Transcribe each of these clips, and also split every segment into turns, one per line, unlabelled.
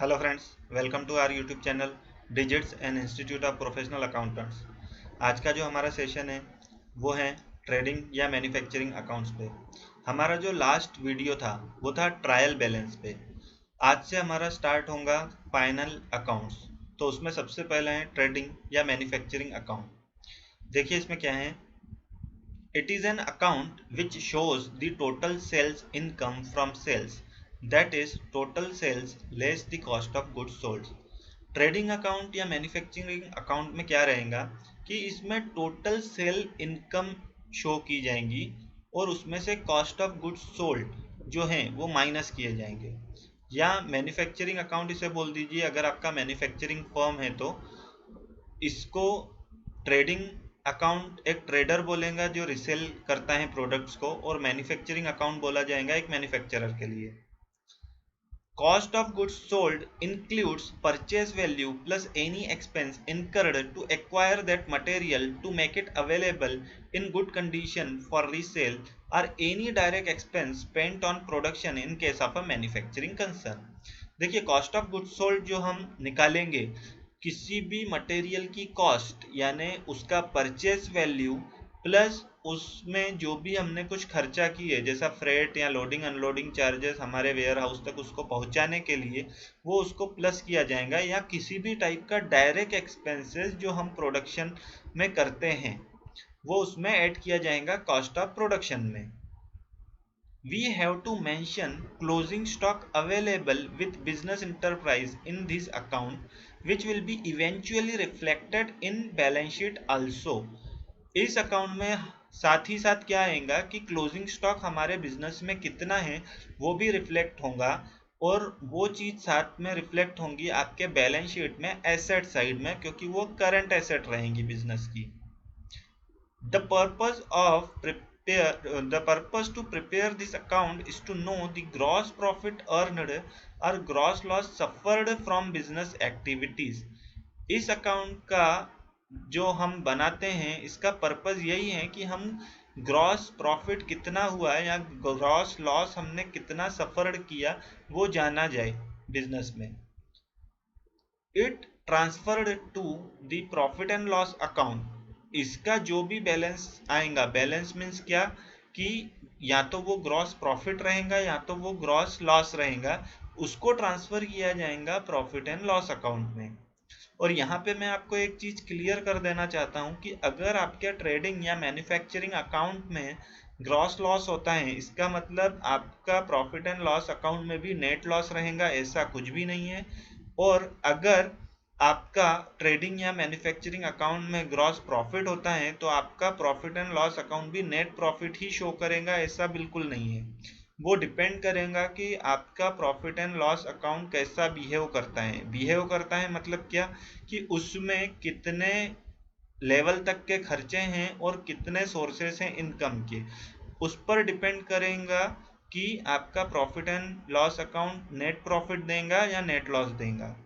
Hello friends, welcome to our YouTube channel digits and institute of professional accountants. आज का जो हमारा session है वो है ट्रेडिंग या मैन्युफैक्चरिंग अकाउंट्स पे। हमारा जो लास्ट वीडियो था वो था ट्रायल बैलेंस पे। आज से हमारा स्टार्ट होगा फाइनल अकाउंट्स। तो उसमें सबसे पहले है ट्रेडिंग या मैन्युफैक्चरिंग अकाउंट। देखिए इसमें क्या है। It is an account which shows the total sales income from sales, that is total sales less the cost of goods sold. Trading account या मैन्युफैक्चरिंग अकाउंट में क्या रहेगा कि इसमें टोटल सेल इनकम शो की जाएंगी और उसमें से कॉस्ट ऑफ गुड्स सोल्ड जो हैं वो माइनस किए जाएंगे। या मैन्युफैक्चरिंग अकाउंट इसे बोल दीजिए, अगर आपका मैन्युफैक्चरिंग फर्म है तो इसको ट्रेडिंग अकाउंट एक ट्रेडर बोलेगा जो रिसेल करता है प्रोडक्ट्स को, और मैन्युफैक्चरिंग अकाउंट बोला जाएगा एक मैन्युफैक्चरर के लिए। Cost of goods sold includes purchase value plus any expense incurred to acquire that material to make it available in good condition for resale और any direct expense spent on production in case of a manufacturing concern. देखिए cost of goods sold जो हम निकालेंगे, किसी भी material की cost यानी उसका परचेस वैल्यू प्लस उसमें जो भी हमने कुछ खर्चा किए जैसा फ्रेट या लोडिंग अनलोडिंग चार्जेस हमारे वेयर हाउस तक उसको पहुंचाने के लिए, वो उसको प्लस किया जाएगा। या किसी भी टाइप का डायरेक्ट एक्सपेंसेस जो हम प्रोडक्शन में करते हैं वो उसमें ऐड किया जाएगा कॉस्ट ऑफ प्रोडक्शन में। We have to mention closing stock available with business enterprise in this account, which will be eventually reflected in balance sheet also. इस अकाउंट में साथ ही साथ क्या आएगा कि क्लोजिंग स्टॉक हमारे बिजनेस में कितना है वो भी रिफ्लेक्ट होगा, और वो चीज साथ में रिफ्लेक्ट होंगी आपके बैलेंस शीट में एसेट साइड में, क्योंकि वो करंट एसेट रहेंगी बिजनेस की। The purpose of prepare the purpose to prepare this account is to know the gross profit earned or gross loss suffered from business activities. इस account का जो हम बनाते हैं इसका पर्पस यही है कि हम ग्रॉस प्रॉफिट कितना हुआ है या ग्रॉस लॉस हमने कितना सफर्ड किया वो जाना जाए बिजनेस में। It transferred to the profit and loss account. इसका जो भी बैलेंस आएगा, बैलेंस मीन्स क्या कि या तो वो ग्रॉस प्रॉफिट रहेगा या तो वो ग्रॉस लॉस रहेगा, उसको ट्रांसफर किया जाएगा प्रॉफिट एंड लॉस अकाउंट में। और यहाँ पे मैं आपको एक चीज क्लियर कर देना चाहता हूँ कि अगर आपके ट्रेडिंग या मैन्युफैक्चरिंग अकाउंट में ग्रॉस लॉस होता है, इसका मतलब आपका प्रॉफिट एंड लॉस अकाउंट में भी नेट लॉस रहेगा, ऐसा कुछ भी नहीं है। और अगर आपका ट्रेडिंग या मैन्युफैक्चरिंग अकाउंट में ग्रॉस प्रॉफिट होता है तो आपका प्रॉफिट एंड लॉस अकाउंट भी नेट प्रॉफिट ही शो करेगा, ऐसा बिल्कुल नहीं है। वो डिपेंड करेगा कि आपका प्रॉफिट एंड लॉस अकाउंट कैसा बिहेव करता है। बिहेव करता है मतलब क्या कि उसमें कितने लेवल तक के खर्चे हैं और कितने सोर्सेस हैं इनकम के, उस पर डिपेंड करेगा कि आपका profit and loss account net profit देगा या नेट लॉस देगा।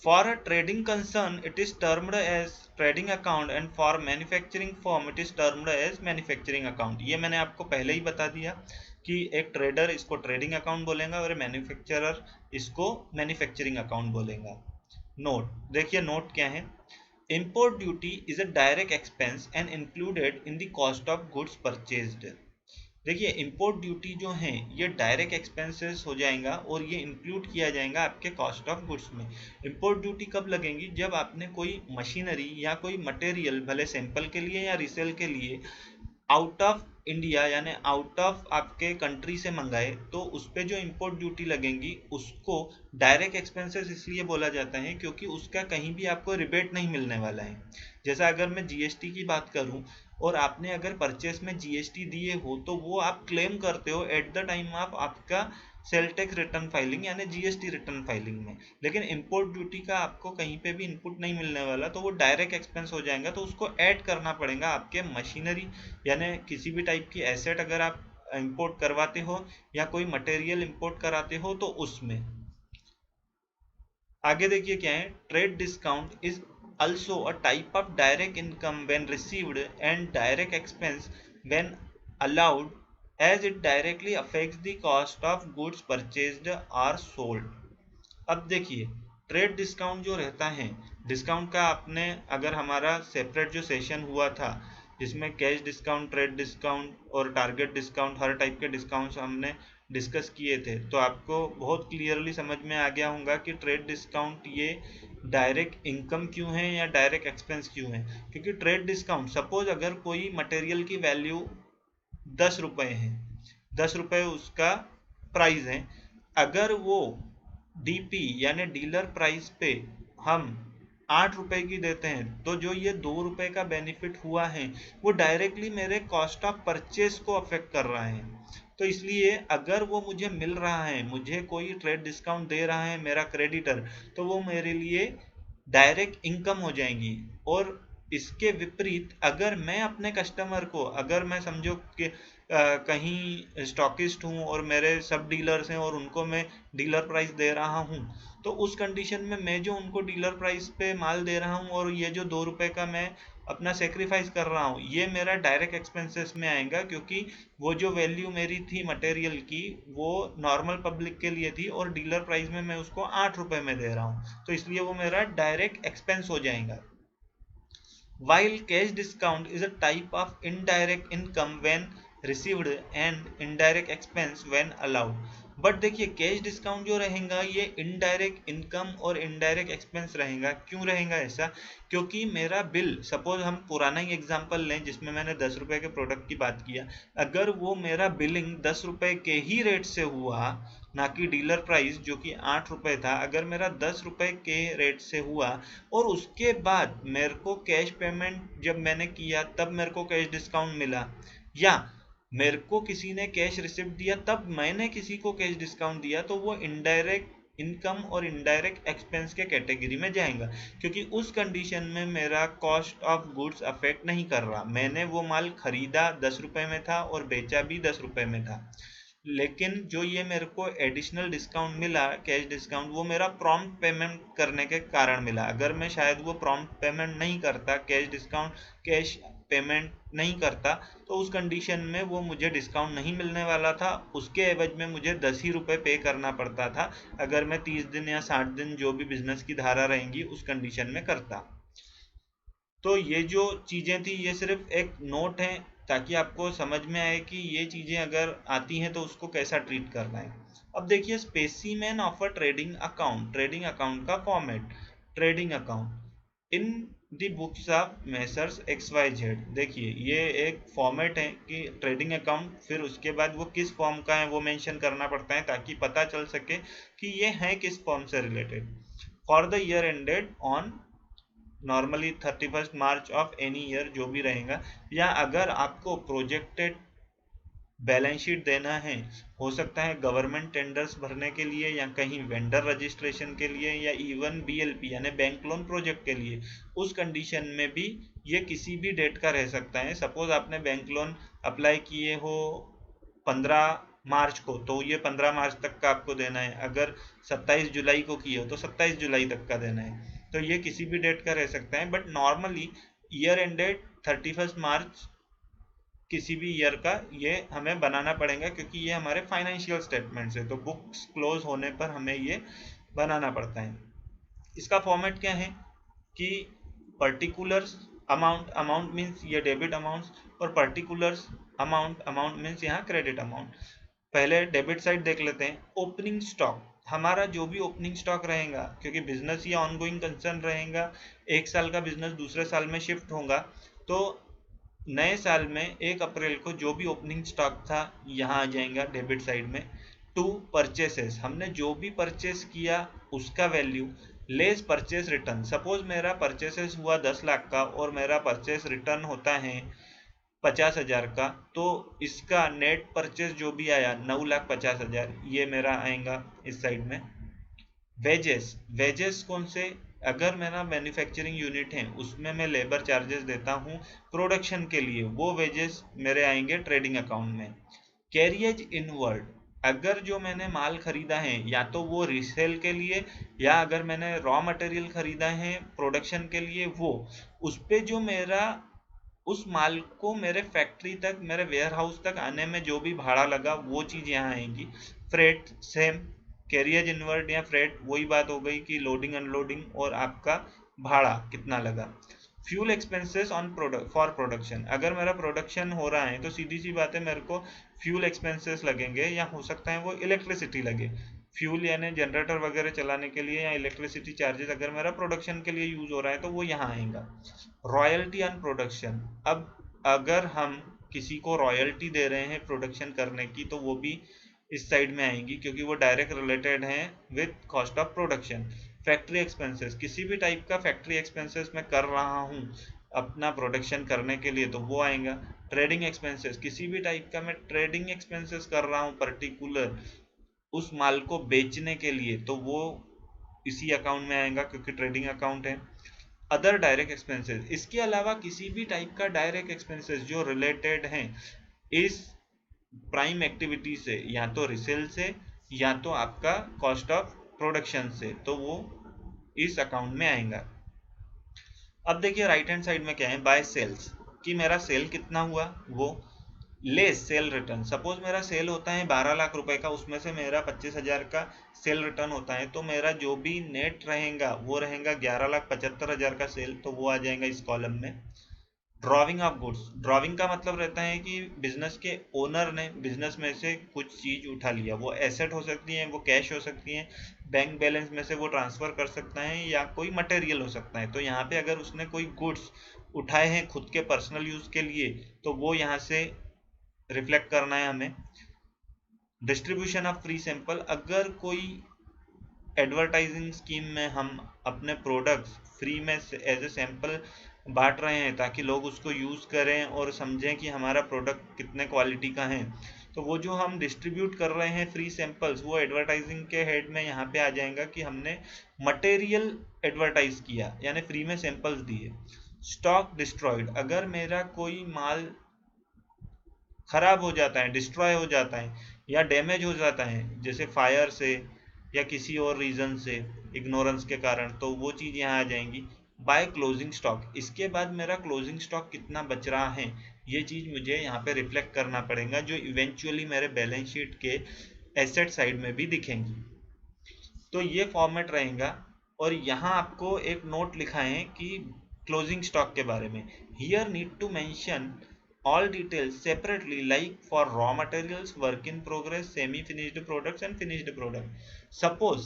For a trading concern, it is termed as trading account, and for manufacturing firm, it is termed as manufacturing account. ये मैंने आपको पहले ही बता दिया कि एक ट्रेडर इसको ट्रेडिंग अकाउंट बोलेगा और मैन्युफैक्चरर इसको मैन्युफैक्चरिंग अकाउंट बोलेगा। नोट देखिए, नोट क्या है। Import duty is a direct expense and included in the cost of goods purchased. देखिए इंपोर्ट ड्यूटी जो है ये डायरेक्ट एक्सपेंसेस हो जाएगा और ये इंक्लूड किया जाएगा आपके कॉस्ट ऑफ गुड्स में। इंपोर्ट ड्यूटी कब लगेगी? जब आपने कोई मशीनरी या कोई मटेरियल भले सैंपल के लिए या रिसेल के लिए आउट ऑफ इंडिया यानी आउट ऑफ आपके कंट्री से मंगाए तो उस पर जो इंपोर्ट ड्यूटी लगेगी उसको डायरेक्ट एक्सपेंसेस इसलिए बोला जाता है क्योंकि उसका कहीं भी आपको रिबेट नहीं मिलने वाला है। जैसा अगर मैं जीएसटी की बात करूं और आपने अगर परचेस में जीएसटी दिए हो तो वो आप क्लेम करते हो एट द टाइम ऑफ आपका सेल टैक्स रिटर्न फाइलिंग यानी जीएसटी रिटर्न फाइलिंग में। लेकिन इंपोर्ट ड्यूटी का आपको कहीं पे भी इनपुट नहीं मिलने वाला, तो वो डायरेक्ट एक्सपेंस हो जाएगा, तो उसको ऐड करना पड़ेगा आपके मशीनरी यानी किसी भी टाइप की एसेट अगर आप इंपोर्ट करवाते हो या कोई मटेरियल इंपोर्ट कराते हो तो उसमें। आगे देखिए क्या है। Trade discount is also a type of direct income when received and direct expense when allowed as it directly affects the cost of goods purchased or sold। अब देखिए, ट्रेड डिस्काउंट जो रहता है, डिस्काउंट का आपने अगर हमारा सेपरेट जो सेशन हुआ था जिसमें कैश डिस्काउंट, ट्रेड डिस्काउंट और टारगेट डिस्काउंट, हर टाइप के डिस्काउंट्स हमने डिस्कस किए थे, तो आपको बहुत क्लियरली समझ में आ गया होगा कि ट्रेड डिस्काउंट ये डायरेक्ट इनकम क्यों है या डायरेक्ट एक्सपेंस क्यों है। क्योंकि ट्रेड डिस्काउंट, सपोज अगर कोई मटेरियल की वैल्यू 10 रुपये है, 10 रुपये उसका प्राइस है, अगर वो डीपी यानी डीलर प्राइस पे हम 8 रुपए की देते हैं, तो जो ये 2 रुपए का बेनिफिट हुआ है वो डायरेक्टली मेरे कॉस्ट ऑफ परचेस को अफेक्ट कर रहा है। तो इसलिए अगर वो मुझे मिल रहा है, मुझे कोई ट्रेड डिस्काउंट दे रहा है मेरा क्रेडिटर, तो वो मेरे लिए डायरेक्ट इनकम हो जाएंगी। और इसके विपरीत अगर मैं अपने कस्टमर को, अगर मैं समझो कि कहीं स्टॉकिस्ट हूँ और मेरे सब डीलर्स हैं और उनको मैं डीलर प्राइस दे रहा हूँ, तो उस कंडीशन में मैं जो उनको डीलर प्राइस पे माल दे रहा हूँ और ये जो 2 रुपए का मैं अपना सेक्रीफाइस कर रहा हूँ, ये मेरा डायरेक्ट एक्सपेंसेस में आएगा। क्योंकि वो जो वैल्यू मेरी थी मटेरियल की वो नॉर्मल पब्लिक के लिए थी और डीलर प्राइस में मैं उसको 8 रुपए में दे रहा हूँ, तो इसलिए वो मेरा डायरेक्ट एक्सपेंस हो जाएगा। While cash discount is a type of indirect income when received and indirect expense when allowed। But देखिए, कैश डिस्काउंट जो रहेगा ये इनडायरेक्ट इनकम और इनडायरेक्ट एक्सपेंस रहेगा। क्यों रहेगा ऐसा? क्योंकि मेरा बिल, सपोज हम पुराना ही एग्जांपल लें जिसमें मैंने 10 रुपए के प्रोडक्ट की बात किया, अगर वो मेरा बिलिंग 10 रुपए के ही रेट से हुआ, ना कि डीलर प्राइस जो कि 8 रुपए था, अगर मेरा 10 रुपए के रेट से हुआ और उसके बाद मेरे को कैश पेमेंट जब मैंने किया तब मेरे को कैश डिस्काउंट मिला, या मेरे को किसी ने कैश रिसिप्ट दिया तब मैंने किसी को कैश डिस्काउंट दिया, तो वो इनडायरेक्ट इनकम और इनडायरेक्ट एक्सपेंस के कैटेगरी में जाएगा। क्योंकि उस कंडीशन में मेरा कॉस्ट ऑफ गुड्स अफेक्ट नहीं कर रहा, मैंने वो माल खरीदा 10 रुपए में था और बेचा भी 10 रुपए में था, लेकिन जो ये मेरे को एडिशनल डिस्काउंट मिला कैश डिस्काउंट, वो मेरा प्रॉम्प्ट पेमेंट करने के कारण मिला। अगर मैं शायद वो प्रॉम्प्ट पेमेंट नहीं करता, कैश डिस्काउंट कैश पेमेंट नहीं करता, तो उस कंडीशन में वो मुझे डिस्काउंट नहीं मिलने वाला था, उसके एवज में मुझे 10 ही रुपए पे करना पड़ता था अगर मैं 30 दिन या 60 दिन जो भी बिजनेस की धारा रहेंगी उस कंडीशन में करता। तो ये जो चीज़ें थी ये सिर्फ एक नोट है ताकि आपको समझ में आए कि ये चीज़ें अगर आती हैं तो उसको कैसा ट्रीट करना है। अब देखिए, specimen of a trading account का format. Trading account in the books of Messrs X Y Z. देखिए, ये एक फॉर्मेट है कि ट्रेडिंग अकाउंट, फिर उसके बाद वो किस फॉर्म का है वो मेंशन करना पड़ता है ताकि पता चल सके कि ये है किस फॉर्म से related. For the year ended on normally 31 March of any year जो भी रहेगा, या अगर आपको प्रोजेक्टेड बैलेंस शीट देना है, हो सकता है गवर्नमेंट टेंडर्स भरने के लिए या कहीं वेंडर रजिस्ट्रेशन के लिए या इवन बीएलपी यानी बैंक लोन प्रोजेक्ट के लिए, उस कंडीशन में भी ये किसी भी डेट का रह सकता है। सपोज आपने बैंक लोन अप्लाई किए हो 15 मार्च को, तो ये 15 मार्च तक का आपको देना है। अगर 27 जुलाई को किए हो तो 27 जुलाई तक का देना है। तो ये किसी भी डेट का रह सकता है, बट नॉर्मली ईयर एंडेड 31 मार्च किसी भी ईयर का ये हमें बनाना पड़ेगा, क्योंकि ये हमारे फाइनेंशियल स्टेटमेंट्स है, तो बुक्स क्लोज होने पर हमें ये बनाना पड़ता है। इसका फॉर्मेट क्या है कि पर्टिकुलर्स अमाउंट, अमाउंट मीन्स ये डेबिट अमाउंट्स, और पर्टिकुलर्स अमाउंट, अमाउंट मीन्स यहाँ क्रेडिट अमाउंट। पहले डेबिट साइड देख लेते हैं। ओपनिंग स्टॉक, हमारा जो भी ओपनिंग स्टॉक रहेगा, क्योंकि बिजनेस ये ऑनगोइंग कंसर्न रहेगा, 1 साल का बिजनेस दूसरे साल में शिफ्ट होगा, तो नए साल में 1 अप्रैल को जो भी ओपनिंग स्टॉक था यहाँ आ जाएगा डेबिट साइड में। टू परचेसेस, हमने जो भी परचेस किया उसका value less purchase return. Suppose मेरा परचेसेस हुआ 10 लाख का और मेरा परचेस रिटर्न होता है 50,000 का, तो इसका नेट परचेस जो भी आया 9,50,000 ये मेरा आएगा इस साइड में। वेजेस, वेजेस कौन से? अगर मेरा मैन्युफैक्चरिंग यूनिट है उसमें मैं लेबर चार्जेस देता हूँ प्रोडक्शन के लिए, वो वेजेस मेरे आएंगे ट्रेडिंग अकाउंट में। कैरियज इनवर्ड, अगर जो मैंने माल खरीदा है या तो वो रीसेल के लिए या अगर मैंने रॉ मटेरियल खरीदा है प्रोडक्शन के लिए, वो उस पे जो मेरा उस माल को मेरे फैक्ट्री तक, मेरे वेयर हाउस तक आने में जो भी भाड़ा लगा वो चीज़ यहाँ आएंगी। फ्रेट सेम, कैरियज इनवर्ड या फ्रेट वही बात हो गई कि लोडिंग अनलोडिंग और आपका भाड़ा कितना लगा। Fuel expenses on product for production, अगर मेरा प्रोडक्शन हो रहा है तो सीधी सी बात है मेरे को फ्यूल एक्सपेंसेस लगेंगे, या हो सकता है वो इलेक्ट्रिसिटी लगे। फ्यूल यानी जनरेटर वगैरह चलाने के लिए, या इलेक्ट्रिसिटी चार्जेस अगर मेरा प्रोडक्शन के लिए यूज हो रहा है तो वो यहाँ आएगा। रॉयल्टी ऑन प्रोडक्शन, अब अगर हम किसी को रॉयल्टी दे रहे हैं प्रोडक्शन करने की तो वो भी इस साइड में आएंगी, क्योंकि वो डायरेक्ट रिलेटेड हैं with cost of production. Factory expenses, किसी भी टाइप का फैक्ट्री एक्सपेंसेस मैं कर रहा हूँ अपना प्रोडक्शन करने के लिए तो वो आएगा। ट्रेडिंग एक्सपेंसेस, किसी भी टाइप का मैं ट्रेडिंग एक्सपेंसेस कर रहा हूँ पर्टिकुलर उस माल को बेचने के लिए तो वो इसी अकाउंट में आएगा, क्योंकि ट्रेडिंग अकाउंट है। अदर डायरेक्ट एक्सपेंसेस, इसके अलावा किसी भी टाइप का डायरेक्ट एक्सपेंसेस जो रिलेटेड हैं इस प्राइम एक्टिविटी से, या तो रिसेल से या तो आपका कॉस्ट ऑफ प्रोडक्शन से, तो वो इस अकाउंट में आएगा। अब देखिए राइट हैंड साइड में क्या है, बाय सेल्स, कि मेरा सेल कितना हुआ वो लेस सेल रिटर्न। सपोज मेरा सेल होता है 12 लाख रुपए का, उसमें से मेरा 25,000 का सेल रिटर्न होता है, तो मेरा जो भी नेट रहेगा वो रहेगा 11,75,000 का सेल, तो वो आ जाएगा इस कॉलम में। ड्रॉविंग ऑफ गुड्स, ड्रॉविंग का मतलब रहता है कि बिजनेस के ओनर ने बिजनेस में से कुछ चीज उठा लिया, वो एसेट हो सकती है, वो कैश हो सकती है, बैंक बैलेंस में से वो ट्रांसफर कर सकता है, या कोई मटेरियल हो सकता है। तो यहाँ पे अगर उसने कोई गुड्स उठाए हैं खुद के पर्सनल यूज के लिए तो वो यहाँ से रिफ्लेक्ट करना है हमें। डिस्ट्रीब्यूशन ऑफ फ्री सैंपल, अगर कोई एडवर्टाइजिंग स्कीम में हम अपने प्रोडक्ट्स फ्री में एज ए सैंपल बांट रहे हैं ताकि लोग उसको यूज़ करें और समझें कि हमारा प्रोडक्ट कितने क्वालिटी का है, तो वो जो हम डिस्ट्रीब्यूट कर रहे हैं फ्री सैंपल्स वो एडवर्टाइजिंग के हेड में यहाँ पे आ जाएगा कि हमने मटेरियल एडवर्टाइज किया यानी फ्री में सैंपल्स दिए। स्टॉक डिस्ट्रॉयड, अगर मेरा कोई माल खराब हो जाता है, डिस्ट्रॉय हो जाता है या डैमेज हो जाता है जैसे फायर से या किसी और रीज़न से, इग्नोरेंस के कारण, तो वो चीज़ यहाँ आ जाएंगी। बाय क्लोजिंग स्टॉक, इसके बाद मेरा क्लोजिंग स्टॉक कितना बच रहा है ये चीज़ मुझे यहाँ पे रिफ्लेक्ट करना पड़ेगा, जो इवेंचुअली मेरे बैलेंस शीट के एसेट साइड में भी दिखेंगी। तो ये फॉर्मेट रहेगा। और यहाँ आपको एक नोट लिखा है कि क्लोजिंग स्टॉक के बारे में, here need to mention all details separately like for raw materials, work in progress, semi finished products and finished product। suppose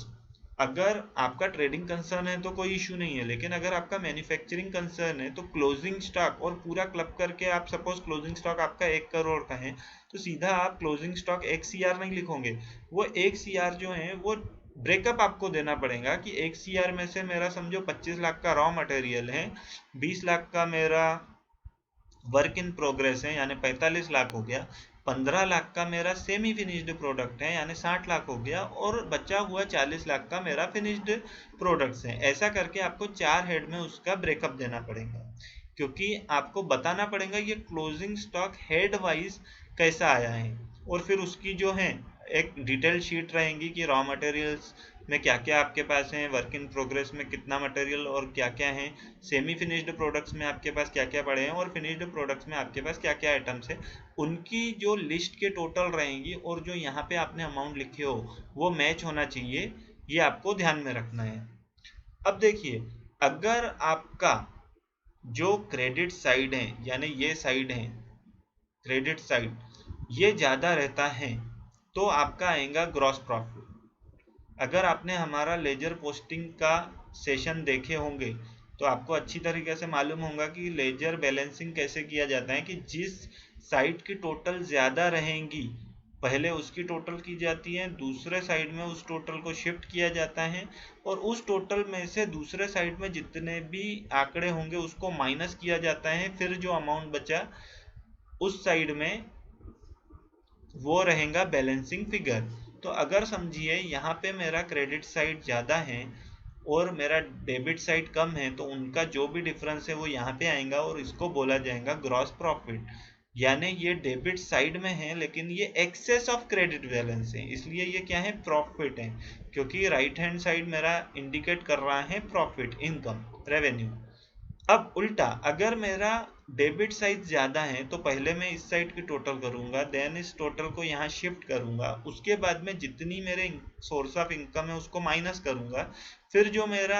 अगर आपका ट्रेडिंग कंसर्न है तो कोई इशू नहीं है, लेकिन अगर आपका मैन्युफैक्चरिंग कंसर्न है तो क्लोजिंग स्टॉक और पूरा क्लब करके आप सपोज क्लोजिंग स्टॉक आपका 1 करोड़ का है तो सीधा आप क्लोजिंग स्टॉक 1 CR नहीं लिखोगे, वो 1 CR जो है वो ब्रेकअप आपको देना पड़ेगा कि 1 CR में से मेरा समझो 25 लाख का रॉ मटेरियल है, 20 लाख का मेरा वर्क इन प्रोग्रेस है यानी 45 लाख हो गया, 15 लाख का मेरा सेमी फिनिश्ड प्रोडक्ट है यानी 60 लाख हो गया, और बचा हुआ 40 लाख का मेरा फिनिश्ड प्रोडक्ट्स है। ऐसा करके आपको 4 हेड में उसका ब्रेकअप देना पड़ेगा, क्योंकि आपको बताना पड़ेगा ये क्लोजिंग स्टॉक हेड वाइज कैसा आया है। और फिर उसकी जो है एक डिटेल शीट रहेंगी कि रॉ मटेरियल्स में क्या क्या आपके पास है, वर्क इन प्रोग्रेस में कितना मटेरियल और क्या क्या है, सेमी फिनिश्ड प्रोडक्ट्स में आपके पास क्या क्या पड़े हैं, और फिनिश्ड प्रोडक्ट्स में आपके पास क्या क्या आइटम्स है, उनकी जो लिस्ट के टोटल रहेंगी और जो यहाँ पे आपने अमाउंट लिखे हो वो मैच होना चाहिए, ये आपको ध्यान में रखना है। अब देखिए अगर आपका जो क्रेडिट साइड है यानी ये साइड है क्रेडिट साइड, ये ज़्यादा रहता है तो आपका आएगा ग्रॉस प्रॉफिट। अगर आपने हमारा लेजर पोस्टिंग का सेशन देखे होंगे तो आपको अच्छी तरीके से मालूम होगा कि लेजर बैलेंसिंग कैसे किया जाता है, कि जिस साइड की टोटल ज़्यादा रहेंगी पहले उसकी टोटल की जाती है, दूसरे साइड में उस टोटल को शिफ्ट किया जाता है, और उस टोटल में से दूसरे साइड में जितने भी आंकड़े होंगे उसको माइनस किया जाता है, फिर जो अमाउंट बचा उस साइड में वो रहेगा बैलेंसिंग फिगर। तो अगर समझिए यहाँ पे मेरा क्रेडिट साइड ज़्यादा है और मेरा डेबिट साइड कम है तो उनका जो भी डिफरेंस है वो यहाँ पे आएगा और इसको बोला जाएगा ग्रॉस प्रॉफिट। यानी ये डेबिट साइड में है लेकिन ये एक्सेस ऑफ क्रेडिट बैलेंस है, इसलिए ये क्या है, प्रॉफिट है, क्योंकि राइट हैंड साइड मेरा इंडिकेट कर रहा है प्रॉफिट, इनकम, रेवेन्यू। अब उल्टा अगर मेरा डेबिट साइड ज़्यादा है तो पहले मैं इस साइड की टोटल करूंगा, देन इस टोटल को यहाँ शिफ्ट करूंगा, उसके बाद में जितनी मेरे सोर्स ऑफ इनकम है उसको माइनस करूंगा, फिर जो मेरा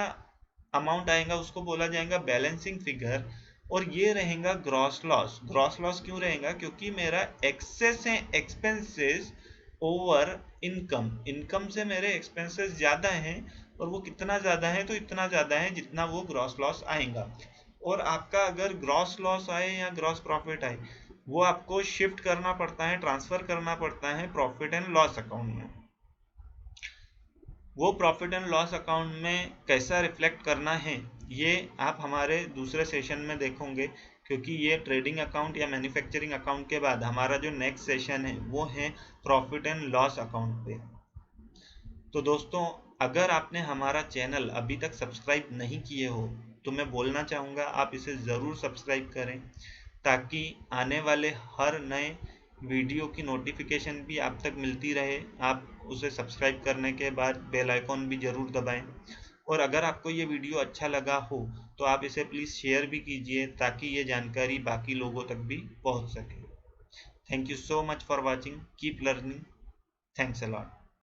अमाउंट आएगा उसको बोला जाएगा बैलेंसिंग फिगर, और ये रहेगा ग्रॉस लॉस। ग्रॉस लॉस क्यों रहेगा? क्योंकि मेरा एक्सेस है एक्सपेंसेस ओवर इनकम, इनकम से मेरे एक्सपेंसेस ज़्यादा हैं, और वो कितना ज़्यादा है? तो इतना ज़्यादा है जितना वो ग्रॉस लॉस आएगा। और आपका अगर ग्रॉस लॉस आए या ग्रॉस प्रॉफिट आए, वो आपको शिफ्ट करना पड़ता है, ट्रांसफर करना पड़ता है प्रॉफिट एंड लॉस अकाउंट में। वो प्रॉफिट एंड लॉस अकाउंट में कैसा रिफ्लेक्ट करना है ये आप हमारे दूसरे सेशन में देखोगे, क्योंकि ये ट्रेडिंग अकाउंट या मैन्युफैक्चरिंग अकाउंट के बाद हमारा जो नेक्स्ट सेशन है वो है प्रॉफिट एंड लॉस अकाउंट पे। तो दोस्तों, अगर आपने हमारा चैनल अभी तक सब्सक्राइब नहीं किए हो तो मैं बोलना चाहूँगा आप इसे ज़रूर सब्सक्राइब करें, ताकि आने वाले हर नए वीडियो की नोटिफिकेशन भी आप तक मिलती रहे। आप उसे सब्सक्राइब करने के बाद बेल आइकॉन भी ज़रूर दबाएं, और अगर आपको ये वीडियो अच्छा लगा हो तो आप इसे प्लीज़ शेयर भी कीजिए, ताकि ये जानकारी बाकी लोगों तक भी पहुंच सके। Thank you so much for watching, keep learning, thanks a lot.